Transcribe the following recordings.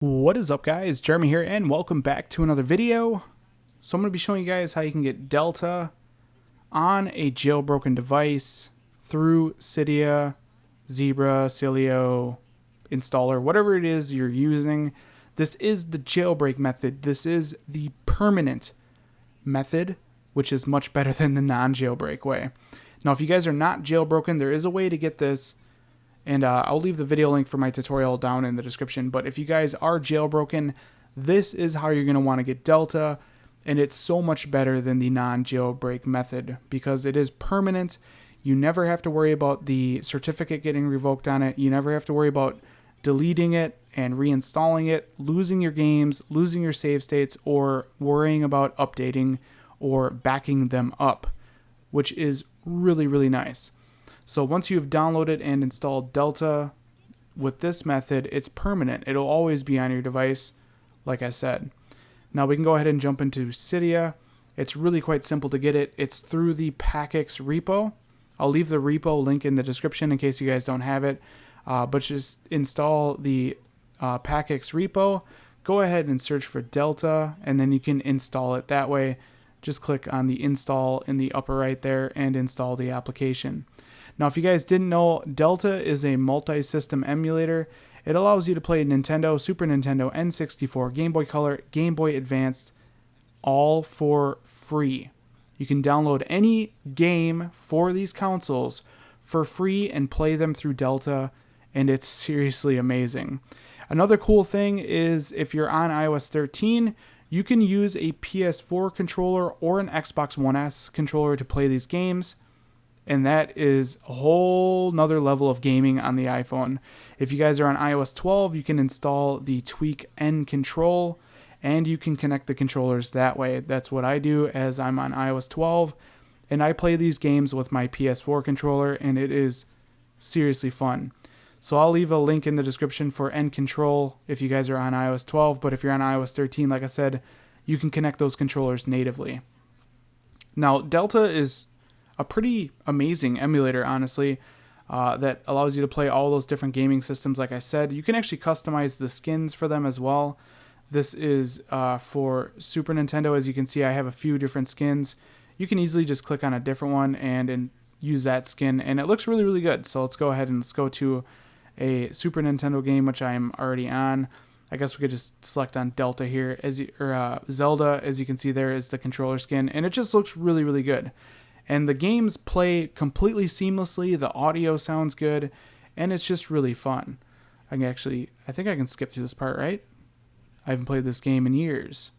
What is up, guys? Jeremy here, and welcome back to another video. So I'm going to be showing you guys how you can get Delta on a jailbroken device through Cydia, Zebra, Cilio, installer, whatever it is you're using. This is the jailbreak method. This is the permanent method, which is much better than the non-jailbreak way. Now, if you guys are not jailbroken, there is a way to get this. And I'll leave the video link for my tutorial down in the description. But if you guys are jailbroken, this is how you're going to want to get Delta. And it's so much better than the non-jailbreak method because it is permanent. You never have to worry about the certificate getting revoked on it. You never have to worry about deleting it and reinstalling it, losing your games, losing your save states, or worrying about updating or backing them up, which is really, really nice. So once you've downloaded and installed Delta with this method, it's permanent. It'll always be on your device, like I said. Now we can go ahead and jump into Cydia. It's really quite simple to get it. It's through the PackX repo. I'll leave the repo link in the description in case you guys don't have it. But just install the PackX repo. Go ahead and search for Delta, and then you can install it that way. Just click on the install in the upper right there and install the application. Now, if you guys didn't know, Delta is a multi-system emulator. It allows you to play Nintendo, Super Nintendo, N64, Game Boy Color, Game Boy Advanced, all for free. You can download any game for these consoles for free and play them through Delta, and it's seriously amazing. Another cool thing is if you're on iOS 13, you can use a PS4 controller or an Xbox One S controller to play these games. And that is a whole nother level of gaming on the iPhone. If you guys are on iOS 12, you can install the Tweak N Control, and you can connect the controllers that way. That's what I do as I'm on iOS 12, and I play these games with my PS4 controller, and it is seriously fun. So I'll leave a link in the description for N Control if you guys are on iOS 12, but if you're on iOS 13, like I said, you can connect those controllers natively. Now, Delta is a pretty amazing emulator, honestly, that allows you to play all those different gaming systems. Like I said, you can actually customize the skins for them as well. This is for Super Nintendo. As you can see, I have a few different skins. You can easily just click on a different one and use that skin, and it looks really, really good. So let's go ahead and let's go to a Super Nintendo game, which I'm already on. I guess we could just select on Delta here, Zelda. As you can see, there is the controller skin, and it just looks really, really good. And the games play completely seamlessly, the audio sounds good, and it's just really fun. I think I can skip through this part, right? I haven't played this game in years.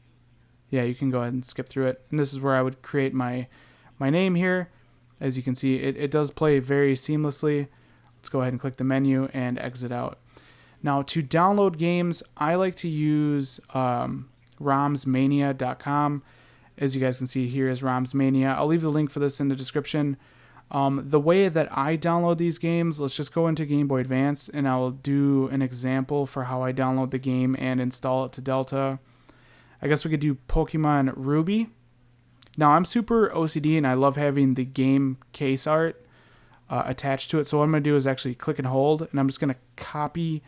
Yeah, you can go ahead and skip through it. And this is where I would create my name here. As you can see, it does play very seamlessly. Let's go ahead and click the menu and exit out. Now, to download games, I like to use romsmania.com. As you guys can see, here is RomsMania. I'll leave the link for this in the description. The way that I download these games, let's just go into Game Boy Advance, and I'll do an example for how I download the game and install it to Delta. I guess we could do Pokemon Ruby. Now, I'm super OCD, and I love having the game case art attached to it. So what I'm going to do is actually click and hold, and I'm just going to copy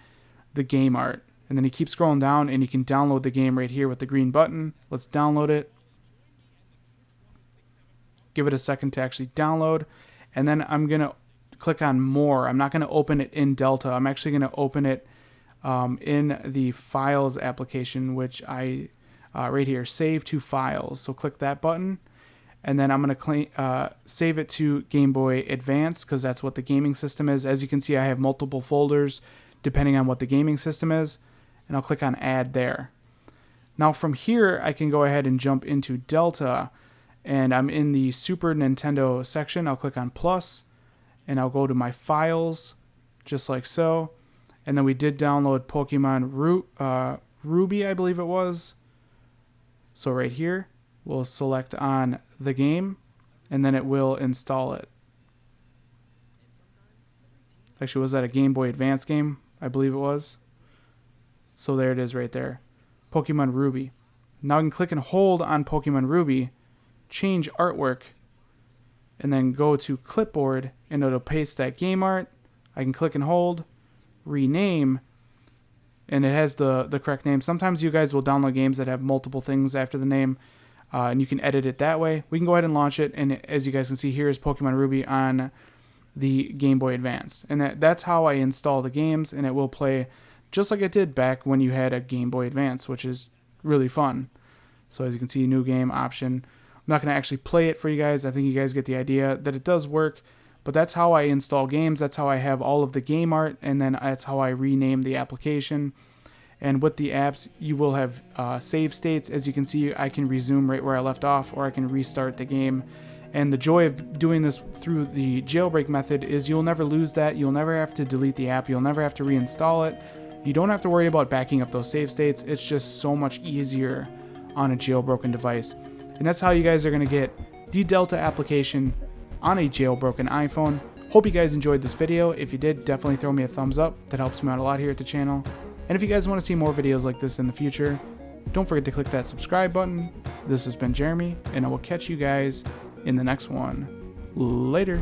the game art. And then you keep scrolling down, and you can download the game right here with the green button. Let's download it. Give it a second to actually download, and then I'm going to click on more. I'm not going to open it in Delta. I'm actually going to open it in the Files application, which I right here, Save to Files. So click that button, and then I'm going to save it to Game Boy Advance because that's what the gaming system is. As you can see, I have multiple folders depending on what the gaming system is, and I'll click on Add there. Now from here, I can go ahead and jump into Delta, and I'm in the Super Nintendo section. I'll click on plus, and I'll go to my files, just like so. And then we did download Pokemon Ruby, I believe it was. So right here, we'll select on the game, and then it will install it. Actually, was that a Game Boy Advance game? I believe it was. So there it is right there. Pokemon Ruby. Now I can click and hold on Pokemon Ruby, change artwork, and then go to clipboard, and it'll paste that game art. I can click and hold, rename, and it has the correct name. Sometimes you guys will download games that have multiple things after the name, and you can edit it that way. We can go ahead and launch it, and as you guys can see here is Pokemon Ruby on the Game Boy Advance. And that's how I install the games, and it will play just like it did back when you had a Game Boy Advance, which is really fun. So as you can see, new game option. I'm not going to actually play it for you guys. I think you guys get the idea that it does work, but that's how I install games. That's how I have all of the game art, and then that's how I rename the application. And with the apps, you will have save states. As you can see, I can resume right where I left off, or I can restart the game. And the joy of doing this through the jailbreak method is you'll never lose that. You'll never have to delete the app. You'll never have to reinstall it. You don't have to worry about backing up those save states. It's just so much easier on a jailbroken device. And that's how you guys are going to get the Delta application on a jailbroken iPhone. Hope you guys enjoyed this video. If you did, definitely throw me a thumbs up. That helps me out a lot here at the channel. And if you guys want to see more videos like this in the future, don't forget to click that subscribe button. This has been Jeremy, and I will catch you guys in the next one. Later.